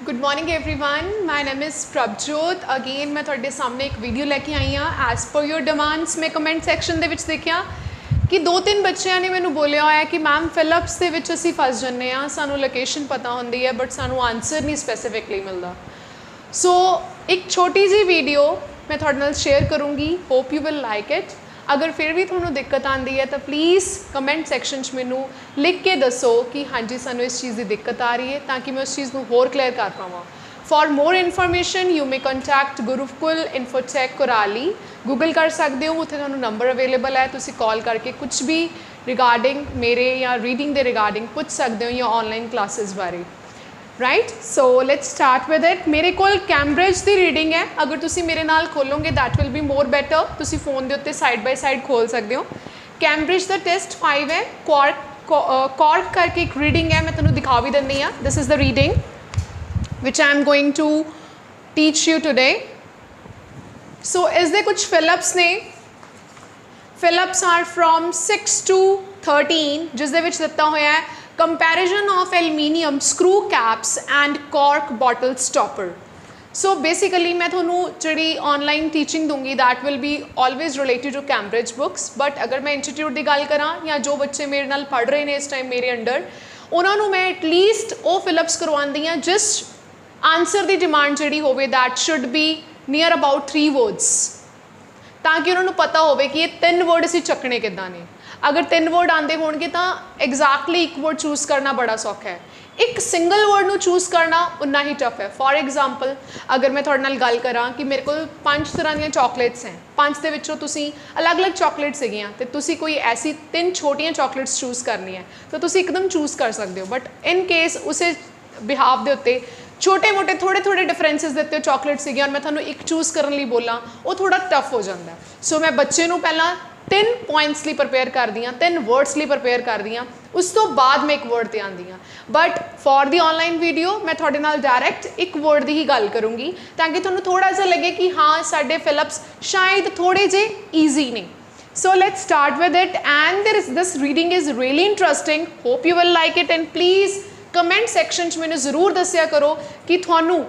Good morning everyone, my name is Prabhjot. Again मैं ਤੁਹਾਡੇ सामने एक वीडियो लैके आई हाँ एज पर योर डिमांड्स। मैं कमेंट सैक्शन ਦੇ देखा कि 2-3 बच्चों ने मैंने बोलिया होया कि मैम फिलिप्स ਦੇ ਵਿੱਚ ਅਸੀਂ फस ਜਾਂਦੇ ਹਾਂ, ਸਾਨੂੰ लोकेशन पता होंगी है बट ਸਾਨੂੰ आंसर नहीं स्पैसीफिकली मिलता। सो एक छोटी जी वीडियो मैं ਤੁਹਾਡੇ ਨਾਲ शेयर करूँगी, hope you will like it. अगर फिर भी थोड़ा दिक्कत आती है तो प्लीज़ कमेंट सैक्शन मैनू लिख के दसो कि हाँ जी सानू इस चीज़ की दिक्कत आ रही है, ताकि मैं उस चीज़ को होर क्लीयर कर पावां। For more information you may contact Gurukul Infotech Kurali, Google कर सकते हो, उत्थे तुहानू नंबर अवेलेबल है, तुसी कॉल करके कुछ भी रिगार्डिंग मेरे या रीडिंग के रिगार्डिंग पूछ सकते हो या ऑनलाइन क्लासेस बारे। Right, so let's start with it. मेरे को कैम्ब्रिज की रीडिंग है, अगर तुसी मेरे नाल खोलोगे that will be more better. तुसी फोन के उत्ते साइड बाय साइड खोल सकते हो। कैम्ब्रिज का टेस्ट 5 है, कॉर्क करके एक रीडिंग है, मैं तुहानू दिखा भी दिंदी हाँ। This is the reading which I am going to teach you today. So इसके कुछ फिलिप्स ने। फिलिप्स आर फ्रॉम 6 to 13, जिसदे विच दिता होया है comparison of aluminium screw caps and cork bottle stopper. So basically मैं थोनू जी ऑनलाइन टीचिंग दूंगी that will be always related to Cambridge books, but अगर मैं इंस्टीट्यूट की गल करा या जो बच्चे मेरे नाल पढ़ रहे हैं इस टाइम मेरे अंडर, उन्होंने मैं एटलीस्ट वो फिलिप्स करवाती हाँ जिस आंसर की डिमांड जी होवे that should be near about 3 words, ताकि उन्होंने पता होवे कि ये 3 वर्ड असीं चकने किद्दां ने। अगर 3 वर्ड आते होणगे तो एग्जैक्टली एक वर्ड चूज़ करना बड़ा सौखा है, एक सिंगल वर्ड नू चूज़ करना उन्ना ही टफ है। फॉर एग्जाम्पल अगर मैं थोड़े नाल गल करा कि मेरे को 5 तरह दी चॉकलेट्स हैं, 5 दे विचों तुसीं अलग अलग चॉकलेट्स हैगियां ते तुसीं कोई ऐसी 3 छोटियां चॉकलेट्स चूज़ करनी है तो तुसीं एकदम चूज़ कर सकते हो। बट इन केस उस बिहाव के उत्ते छोटे मोटे थोड़े थोड़े डिफरेंसिस देते हो चॉकलेट्स और मैं थोड़ा एक चूज़ करने लिए बोला वो थोड़ा टफ हो जाता है। सो मैं बच्चे को पहला 3 पॉइंट्स लिए प्रिपेयर कर दी, 3 वर्ड्स लिए प्रिपेयर कर दी, उस तो बाद मैं एक वर्ड ते आंदी हाँ। But for the online video मैं थोड़े नाल डायरैक्ट एक वर्ड की ही गल करूँगी, ताकि थोड़ा थोड़ा सा लगे कि हाँ साडे फिलिप्स शायद थोड़े जे ईजी ने। सो let's start with it and this reading is really interesting, hope you will like it. And please comment section मैंने ज़रूर दसिया करो कि थानू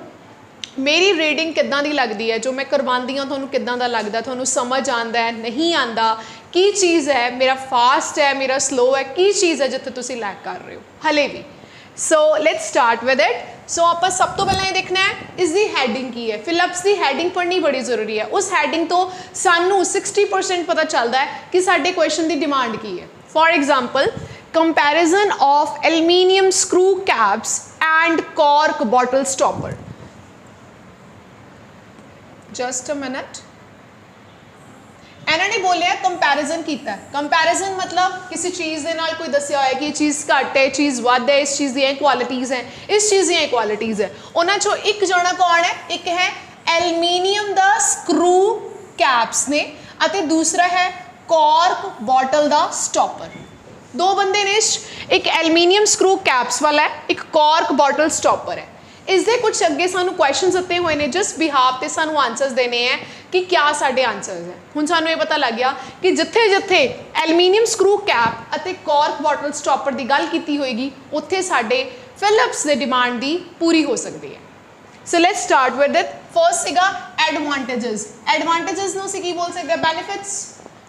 मेरी रीडिंग किद्दां दी लगती है, जो मैं करवाती हाँ थानू किद्दां दा लगदा, थानू समझ आंदा है नहीं आंदा, की चीज़ है मेरा फास्ट है मेरा स्लो है, की चीज़ है जिथे तुसी लैक कर रहे हो हले भी। So let's start with it. So आप सब तो पहले ये देखना है इसकी हैडिंग की है। फिलिप्स की हैडिंग पढ़नी बड़ी जरूरी है। उस हैडिंग तो सानू 60% पता चलता है कि साडे क्वेश्चन की डिमांड की है। For example comparison of aluminium screw caps and cork bottle stopper. Just a minute. इन्होंने बोलिया कंपैरिजन किया। कंपैरिजन मतलब किसी चीज़ के नाल कोई दसिया होया कि चीज़ घट है चीज़ वध है, इस चीज़ दी क्वालिटीज़ हैं इस चीज़ दी क्वालिटीज़ है। उन्होंने चो एक जना कौन है, एक है एल्यूमीनियम दा स्क्रू कैप्स ने अते दूसरा है कॉर्क बॉटल दा स्टॉपर। 2 बंदे ने, एक एल्यूमीनियम स्क्रू कैप्स वाला है, एक कॉर्क बॉटल स्टॉपर है। इसके कुछ अगे सानू क्वेश्चन दिते हुए हैं जिस बिहाव से सानू आंसर्स देने हैं कि क्या साडे आंसर्स हैं। हुण सानू ये पता लग गया कि जिथे जिथे एल्यूमीनियम स्क्रू कैप अते कॉर्क बॉटल स्टॉपर की गल की होएगी उत्थे साडे फिलिप्स की डिमांड दी पूरी हो सकती है। सो let's start with it. First सीगा एडवांटेजेस। एडवांटेजेस नूं असीं की बोल सकते हैं, बेनिफिट्स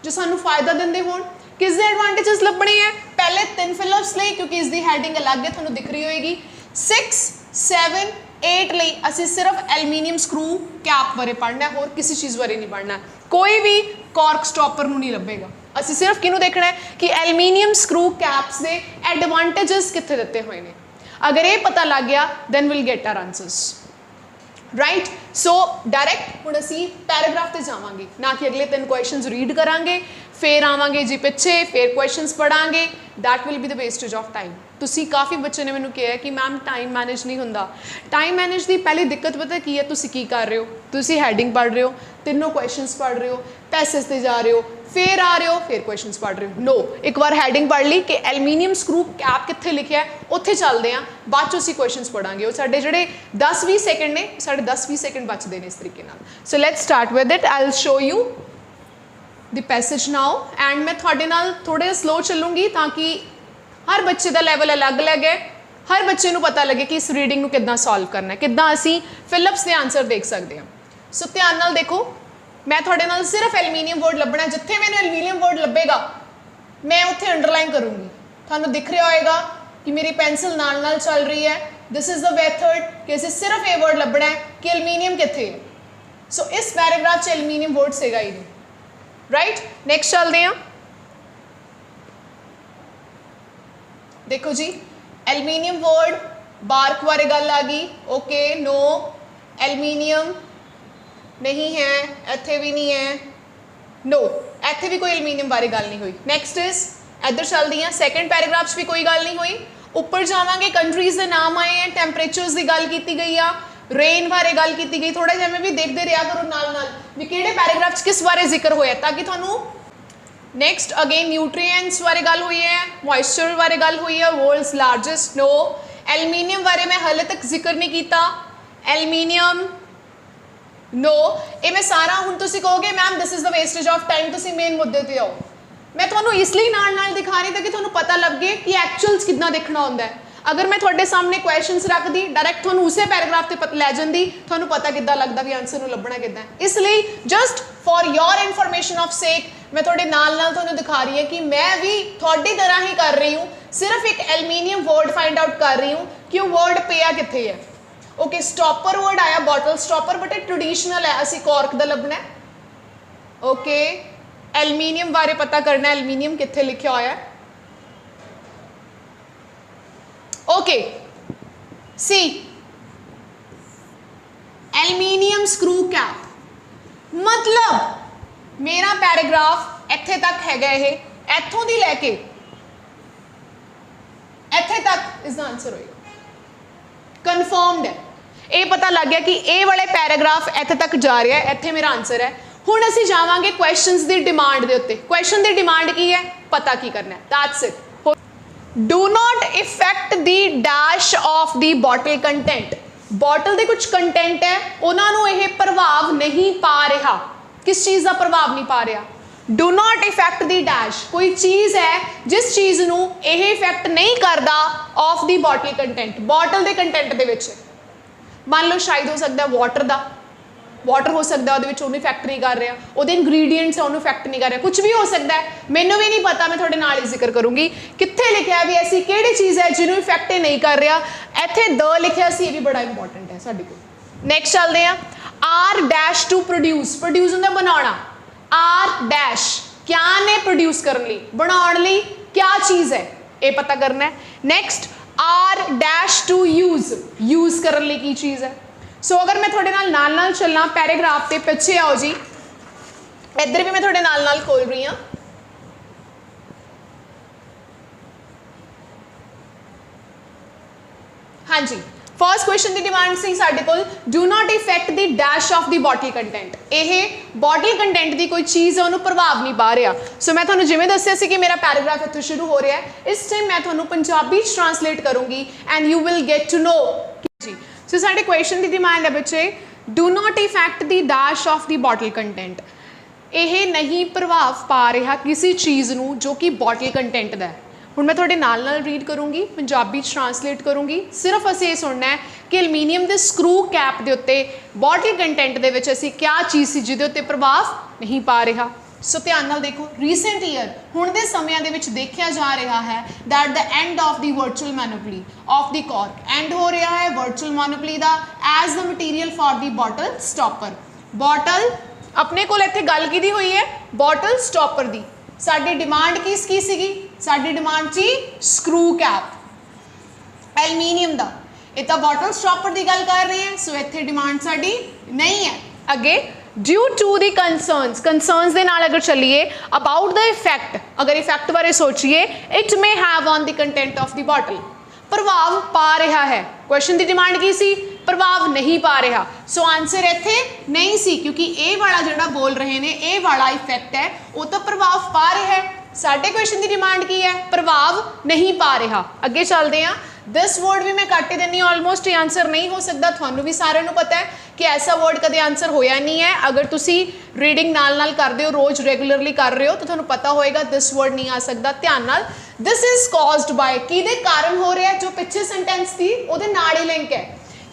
जो सानू फायदा दिंदे होण। किस दे एडवांटेजेस लभणे हैं? पहले 3 फिलिप्स लिए, क्योंकि इसकी हैडिंग अलग है थानू दिख रही होएगी। 6, 7, 8 ਲਈ ਅਸੀਂ सिर्फ एल्यूमीनियम स्क्रू कैप बारे पढ़ना है, और किसी चीज़ बारे नहीं पढ़ना। कोई भी कॉर्क स्टॉपर नूं नहीं लभेगा। ਅਸੀਂ सिर्फ किनू देखना है कि एल्यूमीनियम स्क्रू कैप्स के एडवांटेजेस कित्थे दिते हुए हैं। अगर ये पता लग गया then will get our answers. Right, so direct हुण असीं पैराग्राफ ते जावांगे, ना कि अगले 3 क्वेश्चनस रीड करांगे फिर आवांगे जी पिछे फिर क्वेश्चनस पढ़ांगे। That will be the wastage of time. तुसी काफ़ी बच्चे ने मैंने कहा कि मैम टाइम मैनेज नहीं होंदा। टाइम मैनेज की पहली दिक्कत पता की है, तुसी की कर रहे हो, तुसी हैडिंग पढ़ रहे हो, तीनों क्वेश्चनस पढ़ रहे हो, पैसेज से जा रहे हो, फिर आ रहे हो, फिर क्वेश्चनस पढ़ रहे हो। नो, एक बार हैडिंग पढ़ ली कि एल्यूमीनियम स्क्रू कैप कित्थे लिखा है उत्थे चलते हैं, बाद चो असीं क्वेश्चनस पढ़ांगे। वो साडे जिहड़े 10-20 सेकंड ने, साडे 10-20 सेकंड बचते हैं इस तरीके नाल। सो let's start with it. I will show you the passage now and मैं थोड़े नाल थोड़े स्लो चलूँगी ताकि हर बच्चे का लैवल अलग अलग है हर बच्चे ਨੂੰ पता लगे कि इस रीडिंग ਨੂੰ ਕਿੱਦਾਂ सॉल्व करना है, ਕਿੱਦਾਂ ਅਸੀਂ ਫਿਲਿਪਸ ਦੇ ਆਨਸਰ देख सकते हैं। सो ध्यान नाल देखो, मैं ਤੁਹਾਡੇ ਨਾਲ सिर्फ एल्यूमीनियम वर्ड ਲੱਭਣਾ, जिथे मैंने एल्यूमीनियम वर्ड ਲੱਭੇਗਾ मैं उत्थे अंडरलाइन करूँगी। ਤੁਹਾਨੂੰ दिख रहा होएगा कि मेरी पेंसिल नाल नाल चल रही है। दिस इज द मेथड कि ਅਸੀਂ सिर्फ ये वर्ड ਲੱਭਣਾ है कि एल्यूमीनियम कित्थे है। सो इस पैराग्राफ च एल्यूमीनियम वर्ड सेगा ही नहीं, राइट। नेक्स्ट चलते हैं, देखो जी एल्यूमीनियम वर्ड बार्क बारे गल आ गई, ओके नो एल्यूमीनियम नहीं है, इत्थे भी नहीं है, नो इत्थे भी कोई एल्यूमीनियम बारे गल नहीं हुई। नैक्सट इज इधर चलती हैं, सैकेंड पैराग्राफ भी कोई गल नहीं हुई। उपर जावांगे, कंट्रीज़ के नाम आए हैं, टैंपरेचर्स की गल की गई आ, रेन बारे गल की गई। थोड़ा जिहा भी देखते रहा करो नाल नाल भी किहड़े पैराग्राफ च किस बारे जिक्र होया, ताकि तुहानू नैक्सट अगेन न्यूट्रीएंट्स बारे गल हुई है, मॉइस्चर बारे गल हुई है, वर्ल्ड्स लार्जेस्ट नो। एल्यूमीनियम बारे मैं हाले तक जिक्र नहीं किया, एल्यूमीनियम नो। ये मैं सारा हुण तुसीं कहोगे ma'am this is the wastage of time, तुसीं मेन मुद्दे ते आओ। मैं तुहानू इसलिए नाल नाल दिखा रही ताकि तुहानू पता लगे कि एक्चुअल्स कितना देखना होंदा है। अगर मैं तुहाडे सामने क्वेश्चनस रख दी डायरैक्ट तुहानू उसे पैराग्राफ ते लै जांदी, तुहानू पता किद्दां लगदा भी आंसर नू लभना किद्दां है। इसलिए just for your information of sake मैं तुहाडे नाल नाल तुहानू दिखा रही है कि मैं भी तुहाडी तरह ही कर रही हूँ, सिर्फ एक एल्यूमीनियम वर्ड फाइंड आउट कर रही हूँ कि वो वर्ड पिया कित्थे है। ओके स्टॉपर वर्ड आया, बॉटल स्टॉपर, बट ये ट्रेडिशनल है, असी कॉर्क दा लभना है। ओके एल्यूमीनियम बारे पता करना, एल्यूमीनियम कित्थे लिखिया होया है। ओके सी एल्यूमीनियम स्क्रू कैप, मतलब मेरा पैराग्राफ इत्थे तक हैगा, ये इत्थों दी लैके इत्थे तक इसका आंसर होएगा। कन्फर्म्ड है, ये पता लग गया कि ये वाले पैराग्राफ इत्थे तक जा रहा है, इत्थे मेरा आंसर है। हुण असीं जावांगे क्वेश्चनस दी डिमांड दे उत्ते। क्वेश्चन दी डिमांड की है, पता की करना है, that's it. Do not effect the dash of the bottle content, bottle दे कुछ कंटेंट है उन्होंने यह प्रभाव नहीं पा रहा। किस चीज़ का प्रभाव नहीं पा रहा? Do not effect the dash, कोई चीज़ है जिस चीज़ नू यह इफेक्ट नहीं करता of the bottle content, bottle के कंटेंट दे विच। मान लो शायद हो सकता है वाटर का, वाटर हो सकता है उन्होंने इफेक्ट नहीं कर रहा, वो इंग्रीडिएंट्स है उन्होंने इफेक्ट नहीं कर रहा, कुछ भी हो सकता है, मैनू भी नहीं पता, मैं थोड़े नाल ही जिक्र करूँगी कित्थे लिखा है भी ऐसी किहड़ी चीज़ है जिन्होंने इफेक्ट नहीं कर रहा। इत्थे द लिखा सी, ये भी बड़ा इंपॉर्टेंट है साडे कोल। नैक्सट चलते हैं, R dash to produce, produce होंदा बनाना, आर डैश क्या ने प्रोड्यूस करने लई, बनाउण लई क्या चीज़ है ये पता करना है। Next R dash to use, use करने लई की चीज़ है। सो अगर मैं थोड़े नाल नाल चलना पैराग्राफ के पिछे आओ जी, इधर भी मैं थोड़े नाल नाल खोल रही हाँ। हाँ जी, फर्स्ट क्वेश्चन की डिमांड सी साडे कोल, do not effect the dash of the bottle content. यह बॉटल कंटेंट की कोई चीज़ है उन्होंने प्रभाव नहीं पा रहा। सो मैं तुहानू जिवें दस्सिया सी कि मेरा पैराग्राफ इत्थों शुरू हो रहा है, इस टाइम मैं तुहानू पंजाबी ट्रांसलेट करूँगी and you will get to know जी। सो साडे क्वेश्चन की डिमांड है बच्चे, do not effect the dash of the bottle content, यह नहीं प्रभाव पा रहा किसी चीज़ नू जो कि बॉटल कंटेंट का है। हुण मैं थोड़े नाल नाल रीड करूँगी, पंजाबी ट्रांसलेट करूँगी, सिर्फ असीं ये सुनना है कि एल्यूमीनियम के स्क्रू कैप के उत्ते बॉटल कंटेंट के विच असीं क्या चीज़ सी जिहदे उत्ते प्रभाव नहीं पा रहा। सो ध्यान नाल देखो, रीसेंट ईयर हुण दे समयां दे विच देखिया जा रहा है that the end of the virtual monopoly of the cork, end हो रहा है वर्चुअल मोनोपोली का as the material for the bottle stopper. Bottle अपने कोल इत्थे गल कीदी हुई है बॉटल स्टॉपर दी, साडी डिमांड की सीगी, साडी डिमांड सी स्क्रू कैप एल्यूमीनियम दा, ये तो बॉटल स्टॉपर की गल कर रहे हैं। सो इत्थे डिमांड साडी नहीं है। अगे due to the concerns, concerns दे नाल अगर चलिए अबाउट द इफेक्ट, अगर इफेक्ट बारे सोचिए, it may have on the content of the bottle, प्रभाव पा रहा है। क्वेश्चन की डिमांड की सी, प्रभाव नहीं पा रहा। सो आंसर इत्थे नहीं सी, क्योंकि ए वाला जिहड़ा बोल रहे ने ए वाला इफेक्ट है वो तो प्रभाव पा रहा है। साडे क्वेश्चन की डिमांड की है, प्रभाव नहीं पा रहा। अगे चलते हैं, दिस वर्ड भी मैं कट ही देनी ऑलमोस्ट ये आंसर नहीं हो सकता, थानू भी सारे नू पता है कि ऐसा वर्ड कदे आंसर होया नहीं है। अगर तुसी रीडिंग नाल नाल करदे हो, रोज रेगुलरली कर रहे हो तो थानू पता होएगा दिस वर्ड नहीं आ सकता। ध्यान नाल, दिस इज कॉज्ड बाय किहदे कारण हो रहा है, जो पिछे सेंटेंस थी उहदे नाल ही लिंक है।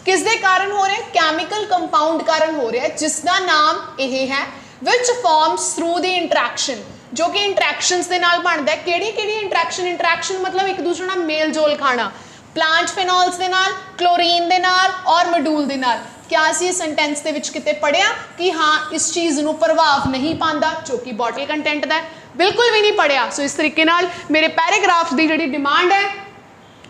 किस दे कारण हो रहा है, केमिकल कंपाउंड कारण हो रहा है जिसका नाम यह है which forms through the interaction, जो कि इंटरैक्शनस दे नाल बनदा है। केड़ी इंटरैक्शन, इंटरैक्शन मतलब एक दूसरे नाल मेल जोल खाना, प्लांट फिनॉल्स दे नाल, क्लोरीन दे नाल और मडूल दे नाल। क्या असीं इस सेंटेंस दे विच किते पढ़िया कि हाँ इस चीज़ नूं प्रभाव नहीं पांदा जो कि बॉटल कंटेंट दा है, बिल्कुल भी नहीं पढ़िया। सो इस तरीके नाल मेरे पैराग्राफ की जिहड़ी डिमांड है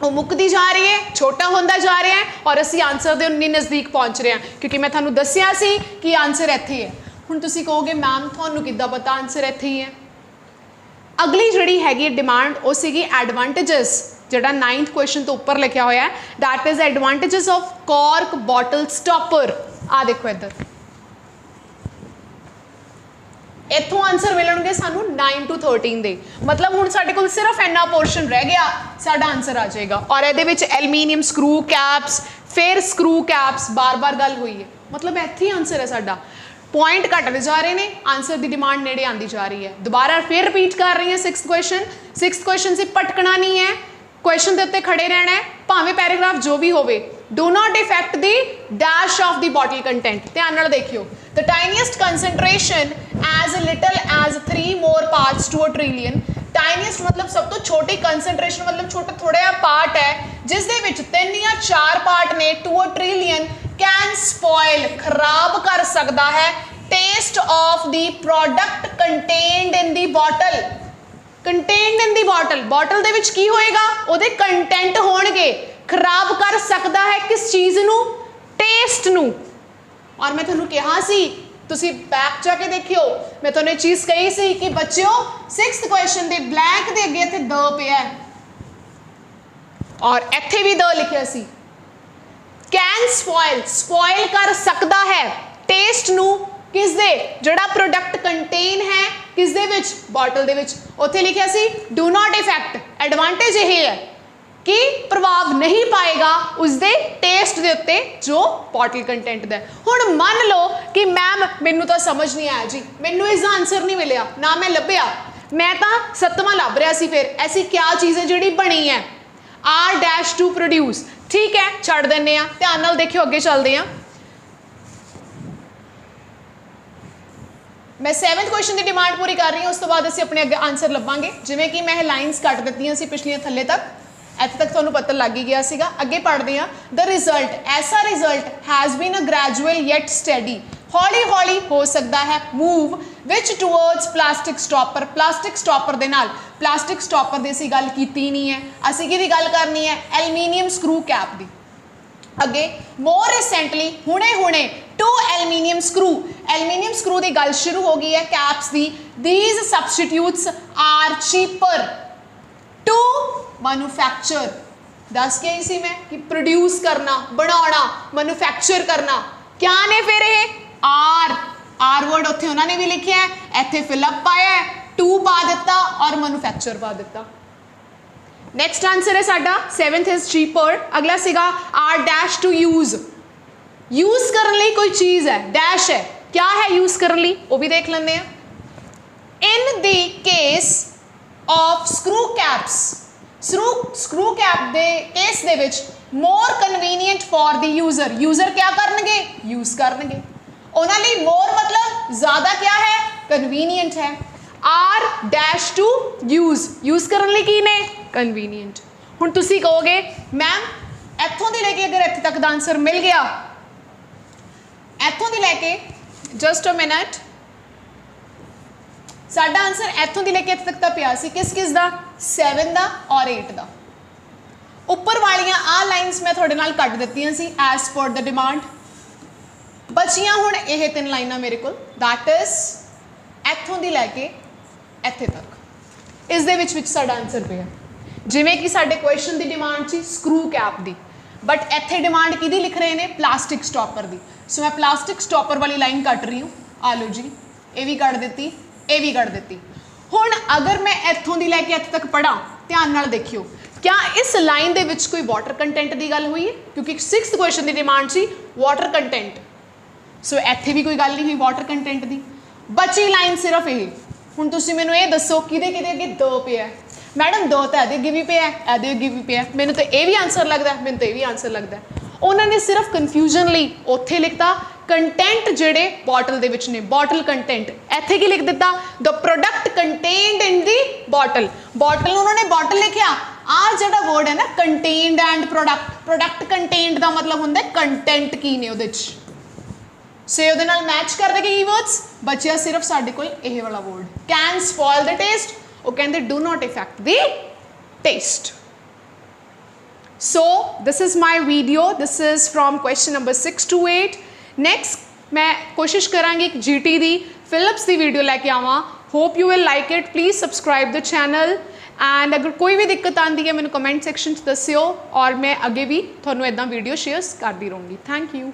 वो मुकती जा रही है, छोटा होंदा जा रहा है और असीं आंसर दे उन्नी नज़दीक पहुँच रहे हैं, क्योंकि मैं तुहानूं दस्सिया सी कि आंसर इत्थे है। हुण तुसीं कहोगे मैम तुहानूं किद्दां पता आंसर इत्थे ही है। अगली जिहड़ी हैगी डिमांड वो सीगी एडवांटेजेस, जिहड़ा 9th क्वेश्चन तो ऊपर लिखा होया है, that is advantages of cork bottle stopper. आ देखो इधर, इत्थों आंसर मिलणगे सानू 9 to 13 दे, मतलब हुण साडे कोल सिर्फ इन्ना पोर्शन रह गया, साडा आंसर आ जाएगा। और इहदे विच एल्यूमीनियम स्क्रू कैप्स, फिर स्क्रू कैप्स, बार बार गल हुई है, मतलब इत्थे ही आंसर है साडा। पॉइंट घटते जा रहे हैं, आंसर की डिमांड नेड़े आती जा रही है। दोबारा फिर रिपीट कर रही है 6th क्वेश्चन से भटकना नहीं है, क्वेश्चन के उत्ते खड़े रहना है, भावें पैराग्राफ जो भी होवे। Do not effect the dash of the bottle content. ध्यान नाल देखियो, the tiniest concentration as little as 3 more parts to a trillion। Tiniest मतलब सब तो छोटी, कंसनट्रेशन मतलब छोटा थोड़ा जिहा पार्ट है जिस दे विच 3 या 4 पार्ट ने to a trillion can spoil, खराब कर सकता है taste of the product contained in the bottle. Contained in the bottle, bottle दे विच की होएगा, उहदे कंटेंट होणगे, खराब कर सकता है किस चीज़ नू, टेस्ट नू। और मैं तुहानूं कहा सी, तुसी बैक जाके देखियो, मैं तुहानूं चीज़ कही सी कि बच्चों 6th क्वेश्चन दे ब्लैंक दे अगे इत्थे द पिया है और इत्थे भी द लिखिया सी। कैन स्पॉइल, स्पॉइल कर सकता है टेस्ट नू किस दे, जिहड़ा प्रोडक्ट कंटेन है किस दे विच, बॉटल दे विच। उत्थे लिखिया सी डू नॉट इफेक्ट। एडवांटेज यह है कि प्रभाव नहीं पाएगा उसके टेस्ट के उत्ते जो बॉटल कंटेंट दा। हुण मान लो कि मैम मैनू तो समझ नहीं आया जी, मैनू इसका आंसर नहीं मिलिया, ना मैं लभ्या, मैं तो 7वां लभ रहा सी, फिर ऐसी क्या चीज़ है जिहड़ी बनी है R- टू प्रोड्यूस। ठीक है, छड़ देने, ध्यान नाल देखियो, अगे चलते हैं। मैं 7th क्वेश्चन की डिमांड पूरी कर रही हूँ, उस तो बाद असीं अपने अगे आंसर लभांगे। जिवें कि मैं लाइनस कट दित्तियां सी पिछलियां थल्ले तक, इत्थे तक तुहानूं पता लग ही गया सीगा। अगे पढ़ते हैं। द रिजल्ट, ऐसा result has been a gradual yet steady, हौली हौली हो सकता है मूव विच towards plastic stopper. Plastic stopper दे नाल, प्लास्टिक स्टॉपर दी असीं गल कीती नहीं है, असीं किहदी गल करनी है, एल्यूमीनियम स्क्रू कैप दी। अगे मोर रिसेंटली, हुणे हुणे टू एल्यूमीनियम स्क्रू की गल शुरू हो गई है, कैप्स की। These substitutes are cheaper to manufacture. दस के ही सी मैं कि प्रोड्यूस करना, बनाना, मैन्युफैक्चर करना। क्या ने फिर ये आर वर्ड उत्थे उन्होंने भी लिखा है, इत्थे फिलअप पाया है, टू पा दिता और मैन्युफैक्चर पा दिता। नेक्स्ट आंसर है साडा 7th इज चीपर। अगला सीगा R- टू यूज, यूज करने लिए कोई चीज़ है, डैश है, क्या है यूज करने लिए वो भी देख लेंगे। In the case of screw caps, screw cap they case they which more convenient for the user. User क्या करनगे, यूज करनगे, उन्हां लई मोर मतलब ज़्यादा क्या है, कन्वीनियंट है। R- टू यूज, यूज करने लिए की ने, कन्वीनियंट। हुण तुसी कहोगे मैम इत्थों दी लैके अगर इत्थे तक दा आंसर मिल गया, इत्थों दी लैके जस्ट अ मिनट, साडा आंसर इत्थों दी लैके इत्थे तक दा पिया सी, किस किस दा, 7 दा और 8 दा। उपर वालियां आ लाइन्स मैं तुहाडे नाल कट दित्तियां सी एज पर द डिमांड। बचियां हुण ये 3 लाइनां मेरे कोल, दैट इज इत्थों दी लैके इत्थे तक, इस दे विच साडा आंसर पिया। जिवें कि साडे क्वेश्चन की डिमांड सी स्क्रू कैप की, बट इत्थे डिमांड किहदी लिख रहे हैं, प्लास्टिक स्टॉपर की। सो मैं प्लास्टिक स्टॉपर वाली लाइन कट रही हूँ, आ लो जी, ये भी कट दी, ये भी कट दी। हुण अगर मैं इत्थों दी लैके इत्थे तक पढ़ा, ध्यान नाल देखियो, क्या इस लाइन ਦੇ ਵਿੱਚ ਕੋਈ ਵਾਟਰ ਕੰਟੈਂਟ ਦੀ ਗੱਲ ਹੋਈ ਹੈ ਕਿਉਂਕਿ 6th ਕੁਐਸਚਨ ਦੀ ਡਿਮਾਂਡ ਸੀ ਵਾਟਰ ਕੰਟੈਂਟ ਸੋ ਇੱਥੇ ਵੀ ਕੋਈ ਗੱਲ ਨਹੀਂ ਹੋਈ ਵਾਟਰ ਕੰਟੈਂਟ ਦੀ ਬਚੀ ਲਾਈਨ ਸਿਰਫ ਇਹ ਹੁਣ ਤੁਸੀਂ ਮੈਨੂੰ ਇਹ ਦੱਸੋ ਕਿਹਦੇ ਕਿਹਦੇ ਅੱਗੇ ਦੋ ਪਿਆ ਮੈਡਮ ਦੋ ਤਾਂ ਇਹਦੇ ਅੱਗੇ ਵੀ ਪਿਆ ਇਹਦੇ ਅੱਗੇ ਵੀ ਪਿਆ ਮੈਨੂੰ ਤਾਂ ਇਹ ਵੀ ਆਨਸਰ ਲੱਗਦਾ ਮੈਨੂੰ ਤਾਂ ਇਹ ਵੀ ਆਨਸਰ ਲੱਗਦਾ ਉਹਨਾਂ ਨੇ ਸਿਰਫ ਕਨਫਿਊਜ਼ਨ ਲਈ ਉੱਥੇ ਲਿਖਤਾ ਕੰਟੈਂਟ ਜਿਹੜੇ ਬੋਟਲ ਦੇ ਵਿੱਚ ਨੇ ਬੋਟਲ ਕੰਟੈਂਟ ਇੱਥੇ ਕੀ ਲਿਖ ਦਿੱਤਾ ਦ ਪ੍ਰੋਡਕਟ ਕੰਟੇਨਡ ਇਨ ਦੀ ਬੋਟਲ ਬੋਟਲ ਨੂੰ ਉਹਨਾਂ ਨੇ ਬੋਟਲ ਲਿਖਿਆ ਆ ਜਿਹੜਾ ਵਰਡ ਹੈ ਨਾ ਕੰਟੇਨਡ ਐਂਡ ਪ੍ਰੋਡਕਟ ਕੰਟੇਨਡ ਦਾ ਮਤਲਬ ਹੁੰਦਾ ਕੰਟੈਂਟ ਕੀ ਨੇ ਉਹਦੇ 'ਚ ਸੇ ਉਹਦੇ ਨਾਲ ਮੈਚ ਕਰਦੇ ਕੀਵਰਡਸ ਬਚਿਆ ਸਿਰਫ ਸਾਡੇ ਕੋਲ ਇਹ ਵਾਲਾ word can spoil the taste ਉਹ ਕਹਿੰਦੇ do not effect the taste so this is my video this is from question number 6 to 8 next मैं कोशिश करांगी एक GT दी Philips दी वीडियो लेके आवां hope you will like it please subscribe the channel and अगर कोई भी दिक्कत आती है मैंने कमेंट सेक्शन च दस्सियो और मैं अगे भी थोनों इदां वीडियो शेयर्स करती रहूँगी थैंक यू